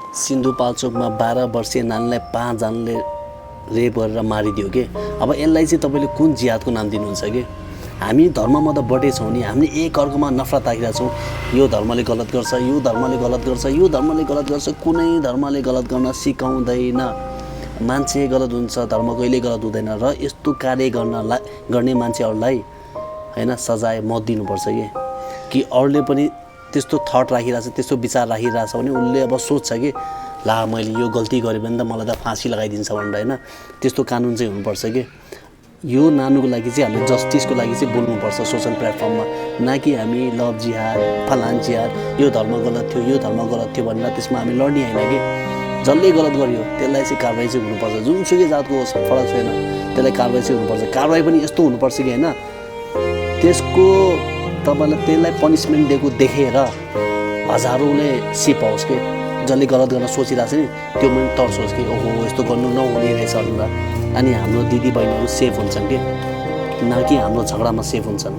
सिन्धुपाल्चोकमा 12 वर्षीय नानीलाई 5 जनाले रेप गरेर मारिदियो के। अब यसलाई चाहिँ तपाईँले कुन जिहादको नाम दिनुहुन्छ कि? हामी धर्ममा त बढे छौँ नि, हामीले एक अर्कोमा नफरत राखिरहेको छौँ। यो धर्मले गलत गर्छ, यो धर्मले गलत गर्छ, यो धर्मले गलत गर्छ। कुनै धर्मले गलत गर्न सिकाउँदैन। मान्छे गलत हुन्छ, धर्म कहिले गलत हुँदैन। र यस्तो कार्य गर्ने मान्छेहरूलाई हैन सजाय मत दिनुपर्छ कि अरूले पनि त्यस्तो थट राखिरहेछ, त्यस्तो विचार राखिरहेछ भने उसले अब सोच्छ कि ला मैले यो गल्ती गरेँ भने त मलाई त फाँसी लगाइदिन्छ भनेर हैन। त्यस्तो कानुन चाहिँ हुनुपर्छ कि यो नानुको लागि चाहिँ हामीले जस्टिसको लागि चाहिँ बोल्नुपर्छ सोसल प्लेटफर्ममा, न कि हामी लभ जिहाद फलान जिहाद यो धर्म गलत थियो, यो धर्म गलत थियो भनेर त्यसमा हामी लड्ने होइन कि। जसले गलत गर्यो त्यसलाई चाहिँ कारवाही चाहिँ हुनुपर्छ, जुनसुकै जातको होस् फरक छैन, त्यसलाई कारवाही चाहिँ हुनुपर्छ। कारवाही पनि यस्तो हुनुपर्छ कि हैन त्यसको तपाईँलाई त्यसलाई पनिसमेन्ट दिएको देखेर हजारौँले सिपाओस् कि। जसले गलत गर्न सोचिरहेको छ नि त्यो पनि तर्सोस् कि ओहो यस्तो गर्नु नहुने रहेछ भनेर। अनि हाम्रो दिदी बहिनीहरू सेफ हुन्छन् कि, न कि हाम्रो झगडामा सेफ हुन्छन्।